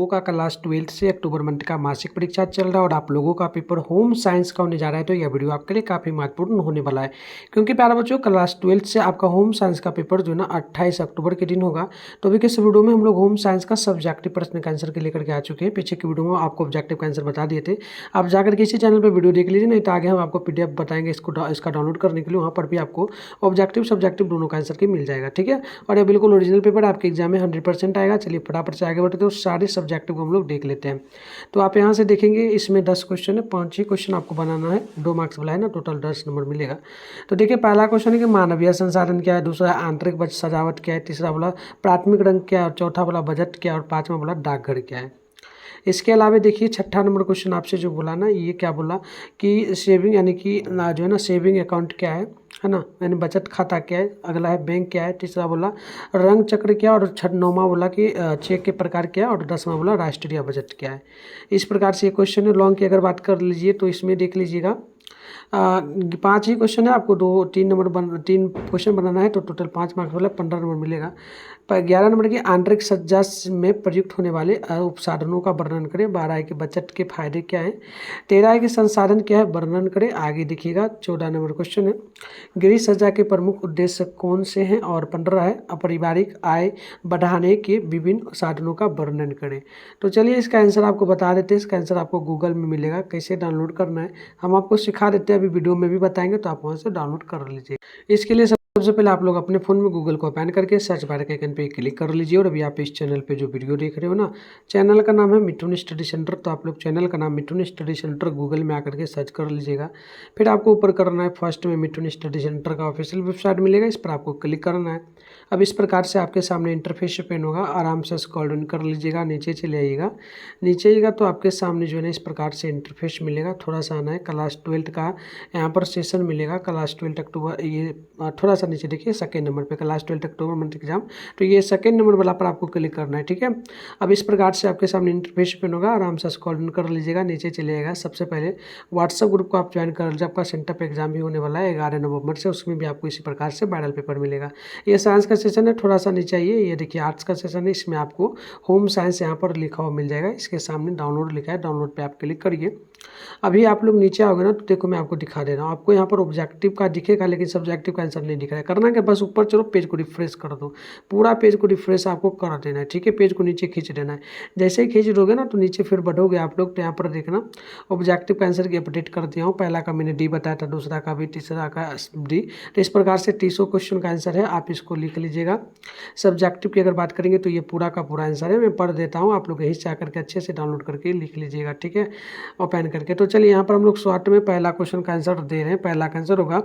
का class 12th से अक्टूबर month का मासिक परीक्षा चल रहा है और आप लोगों का पेपर होम साइंस का होने जा रहा है। तो यह वीडियो आपके लिए काफ़ी महत्वपूर्ण होने वाला है, क्योंकि प्यारे बच्चों क्लास 12th से आपका होम साइंस का पेपर जो है ना 28 अक्टूबर के दिन होगा। तो अभी के इस वीडियो में हम लोग होम साइंस का सब्जेक्टिव प्रश्न का आंसर के लेकर के आ चुके हैं। पीछे की वीडियो में आपको ऑब्जेक्टिव का आंसर बता दिए थे, आप जाकर के इसी चैनल पर वीडियो देख लीजिए, नहीं तो आगे हम आपको PDF बताएंगे इसका डाउनलोड करने के लिए। वहाँ पर भी आपको ऑब्जेक्टिव सब्जेक्टिव दोनों का आंसर की मिल जाएगा, ठीक है। और ये बिल्कुल ओरिजिनल पेपर आपके एग्जाम में 100% आएगा। चलिए फटाफट से आगे बढ़ते तो सारे सब्जेक्टिव को हम लोग देख लेते हैं। तो आप यहाँ से देखेंगे, इसमें 10 क्वेश्चन है, 5 ही क्वेश्चन आपको बनाना है, 2 मार्क्स वाला है ना, टोटल 10 नंबर मिलेगा। तो देखिए पहला क्वेश्चन है कि मानवीय संसाधन क्या है, दूसरा आंतरिक सजावट क्या है, तीसरा बोला प्राथमिक रंग क्या है, और चौथा बोला बजट क्या है, और पाँचवा बोला डाकघर क्या है। इसके अलावा देखिए छठा नंबर क्वेश्चन आपसे जो बोला ना, ये क्या बोला कि सेविंग यानी कि जो है ना सेविंग अकाउंट क्या है ना, यानी बचत खाता क्या है। अगला है बैंक क्या है, तीसरा बोला रंग चक्र क्या है, और नौवां बोला कि चेक के प्रकार क्या है, और 10वां बोला राष्ट्रीय बजट क्या है। इस प्रकार से ये क्वेश्चन है। लॉन्ग की अगर बात कर लीजिए तो इसमें देख लीजिएगा 5 ही क्वेश्चन है, आपको 3 क्वेश्चन बनाना है, तो टोटल 5 मार्क्स वाला 15 नंबर मिलेगा। 11 नंबर की आंतरिक सज्जा में प्रयुक्त होने वाले उपसाधनों का वर्णन करें। 12 है कि बचत के फायदे क्या हैं। 13 है कि संसाधन क्या है, वर्णन करें। आगे देखिएगा 14 नंबर क्वेश्चन है, गृह सज्जा के प्रमुख उद्देश्य कौन से हैं। और 15 है पारिवारिक आय बढ़ाने के विभिन्न साधनों का वर्णन करें। तो चलिए इसका आंसर आपको बता देते हैं। इसका आंसर आपको गूगल में मिलेगा, कैसे डाउनलोड करना है हम आपको सिखा देते हैं, अभी वीडियो में भी बताएंगे, तो आप वहाँ से डाउनलोड कर लीजिए। इसके लिए सबसे पहले आप लोग अपने फ़ोन में गूगल को ओपन करके सर्च बार के आइकन पे क्लिक कर लीजिए। और अभी आप इस चैनल पे जो वीडियो देख रहे हो ना, चैनल का नाम है मिथुन स्टडी सेंटर। तो आप लोग चैनल का नाम मिथुन स्टडी सेंटर गूगल में आकर के सर्च कर लीजिएगा। फिर आपको ऊपर करना है, फर्स्ट में मिथुन स्टडी सेंटर का ऑफिशियल वेबसाइट मिलेगा, इस पर आपको क्लिक करना है। अब इस प्रकार से आपके सामने इंटरफेस ओपन होगा, आराम से स्क्रॉल डाउन कर लीजिएगा, नीचे चले आइएगा। नीचे आइएगा तो आपके सामने जो है ना इस प्रकार से इंटरफेस मिलेगा। थोड़ा सा आना है, क्लास 12th का यहाँ पर सेशन मिलेगा, क्लास 12 अक्टूबर। ये थोड़ा सा नीचे देखिए सेकेंड नंबर पे क्लास 12 अक्टूबर मंथ एग्जाम, तो ये सेकेंड नंबर वाला पर आपको क्लिक करना है, ठीक है। अब इस प्रकार से आपके सामने इंटरफेस ओपन होगा, आराम से स्क्रॉल डाउन कर लीजिएगा, नीचे चले आएगा। सबसे पहले व्हाट्सएप ग्रुप को आप ज्वाइन कर लीजिए, आपका सेंटर पे एग्जाम भी होने वाला है 11 नवंबर से, उसमें भी आपको इसी प्रकार से वायरल पेपर मिलेगा। ये साइंस का सेशन है, थोड़ा सा नीचे आइए, ये देखिए आर्ट्स का सेशन है, इसमें आपको होम साइंस यहाँ पर लिखा हुआ मिल जाएगा। इसके सामने डाउनलोड लिखा है, डाउनलोड पे आप क्लिक करिए। अभी आप लोग नीचे आओगे ना, तो देखो मैं आपको दिखा दे रहा हूँ, आपको यहाँ पर ऑब्जेक्टिव का दिखेगा, लेकिन सब्जेक्टिव का आंसर नहीं दिख रहा है। करना क्या, बस ऊपर चलो पेज को रिफ्रेश कर दो, पूरा पेज को रिफ्रेश आपको कर देना है, ठीक है। पेज को नीचे खींच देना है, जैसे ही खींच दोगे ना तो नीचे फिर बढ़ोगे आप लोग, तो यहाँ पर देखना ऑब्जेक्टिव का आंसर की अपडेट कर दिया हूँ। पहला का मैंने डी बताया था, दूसरा का भी, तीसरा का डी। तो इस प्रकार से 30 क्वेश्चन का आंसर है, आप इसको लिख लीजिएगा। सब्जेक्टिव की अगर बात करेंगे तो ये पूरा का पूरा आंसर है, मैं पढ़ देता हूँ, आप लोग यहीं से आकर के अच्छे से डाउनलोड करके लिख लीजिएगा, ठीक है, ओपन करके। तो चलिए यहाँ पर हम लोग शॉर्ट में पहला क्वेश्चन का आंसर दे रहे हैं। पहला का आंसर होगा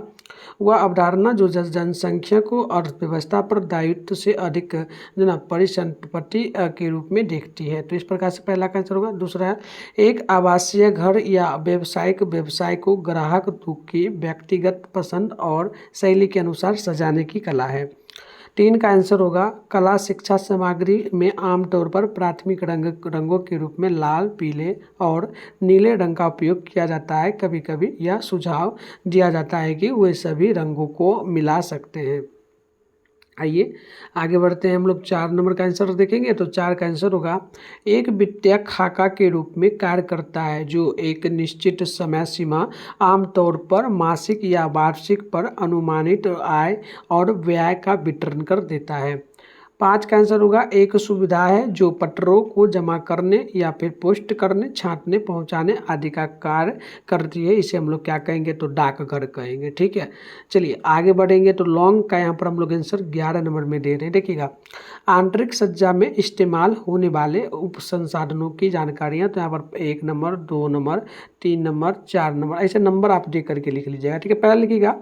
वह अवधारणा जो जनसंख्या को अर्थव्यवस्था पर दायित्व से अधिक जो ना परिसंपत्ति के रूप में देखती है। तो इस प्रकार से पहला का आंसर होगा। दूसरा है एक आवासीय घर या व्यावसायिक व्यवसाय को ग्राहक की व्यक्तिगत पसंद और शैली के अनुसार सजाने की कला है। 3 का आंसर होगा कला शिक्षा सामग्री में आमतौर पर प्राथमिक रंगों के रूप में लाल, पीले और नीले रंग का उपयोग किया जाता है। कभी कभी यह सुझाव दिया जाता है कि वे सभी रंगों को मिला सकते हैं। आइए आगे बढ़ते हैं, हम लोग 4 नंबर का आंसर देखेंगे। तो 4 का आंसर होगा एक वित्तीय खाका के रूप में कार्य करता है जो एक निश्चित समय सीमा, आमतौर पर मासिक या वार्षिक पर अनुमानित आय और व्यय का वितरण कर देता है। 5 का आंसर होगा एक सुविधा है जो पत्रों को जमा करने या फिर पोस्ट करने, छांटने, पहुंचाने आदि का कार्य करती है। इसे हम लोग क्या कहेंगे, तो डाकघर कहेंगे, ठीक है। चलिए आगे बढ़ेंगे, तो लॉन्ग का यहाँ पर हम लोग आंसर 11 नंबर में दे रहे हैं। देखिएगा आंतरिक सज्जा में इस्तेमाल होने वाले उप संसाधनों की जानकारियाँ, तो यहाँ पर 1 नंबर, 2 नंबर, 3 नंबर, 4 नंबर, ऐसे नंबर आप दे करके लिख लीजिएगा, ठीक है। पहला लिखिएगा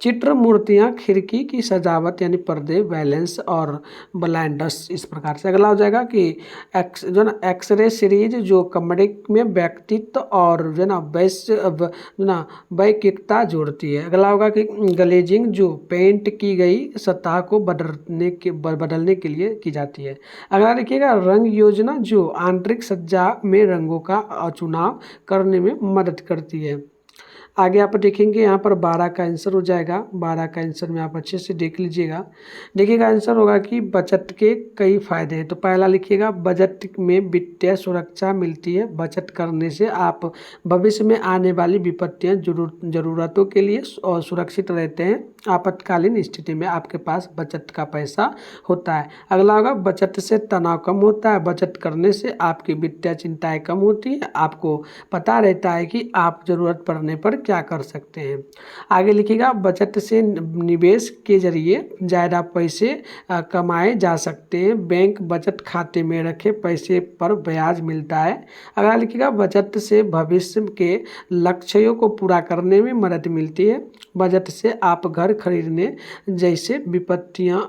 चित्र, मूर्तियाँ, खिड़की की सजावट यानी पर्दे, बैलेंस और ब्लाइंडर्स। इस प्रकार से अगला हो जाएगा कि जो ना एक्सरे सीरीज जो कमरे में व्यक्तित्व और जो ना वैयक्तिकता जोड़ती है। अगला होगा कि ग्लेजिंग जो पेंट की गई सतह को बदलने के लिए की जाती है। अगला देखिएगा रंग योजना जो आंतरिक सज्जा में रंगों का चुनाव करने में मदद करती है। आगे आप देखेंगे यहाँ पर 12 का आंसर हो जाएगा। 12 का आंसर में आप अच्छे से देख लीजिएगा। देखिएगा आंसर होगा कि बचत के कई फायदे हैं। तो पहला लिखिएगा, बचत में वित्तीय सुरक्षा मिलती है। बचत करने से आप भविष्य में आने वाली विपत्तियाँ जरूरतों के लिए और सुरक्षित रहते हैं। आपातकालीन स्थिति में आपके पास बचत का पैसा होता है। अगला होगा, बचत से तनाव कम होता है। बचत करने से आपकी वित्तीय चिंताएं कम होती है। आपको पता रहता है कि आप जरूरत पड़ने पर क्या कर सकते हैं। आगे लिखिएगा, बचत से निवेश के जरिए ज़्यादा पैसे कमाए जा सकते हैं। बैंक बचत खाते में रखे पैसे पर ब्याज मिलता है। अगला लिखिएगा, बचत से भविष्य के लक्ष्यों को पूरा करने में मदद मिलती है। बचत से आप घर खरीदने जैसे विपत्तियां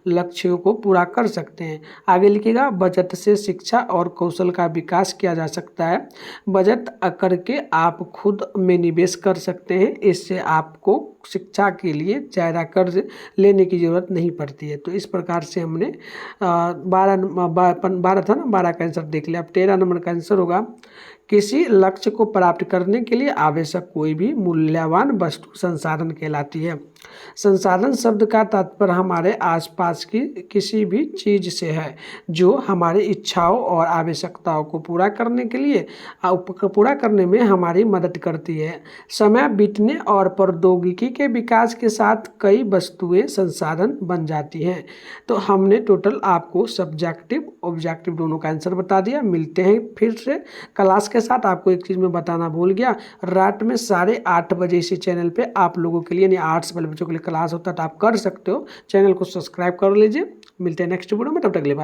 लक्ष्यों को पूरा कर सकते हैं। आगे लिखिएगा, बचत से शिक्षा और कौशल का विकास किया जा सकता है। बचत करके आप खुद में निवेश कर सकते हैं। इससे आपको शिक्षा के लिए ज़्यादा कर्ज लेने की ज़रूरत नहीं पड़ती है। तो इस प्रकार से हमने 12 था ना, 12 का आंसर देख लिया। अब 13 नंबर का आंसर होगा, किसी लक्ष्य को प्राप्त करने के लिए आवश्यक कोई भी मूल्यवान वस्तु संसाधन कहलाती है। संसाधन शब्द का तात्पर्य हमारे आसपास की किसी भी चीज़ से है जो हमारी इच्छाओं और आवश्यकताओं को पूरा करने के लिए पूरा करने में हमारी मदद करती है। समय बीतने और प्रौद्योगिकी के विकास के साथ कई वस्तुएं संसाधन बन जाती हैं। तो हमने टोटल आपको सब्जेक्टिव ऑब्जेक्टिव दोनों का आंसर बता दिया। मिलते हैं फिर से क्लास के साथ। आपको एक चीज़ मैं बताना भूल गया, रात में 8:30 बजे इसी चैनल पे आप लोगों के लिए, यानी आर्ट्स वाले बच्चों के लिए क्लास होता है, तो आप कर सकते हो। चैनल को सब्सक्राइब कर लीजिए। मिलते हैं नेक्स्ट वीडियो में, तब तक के लिए बाय।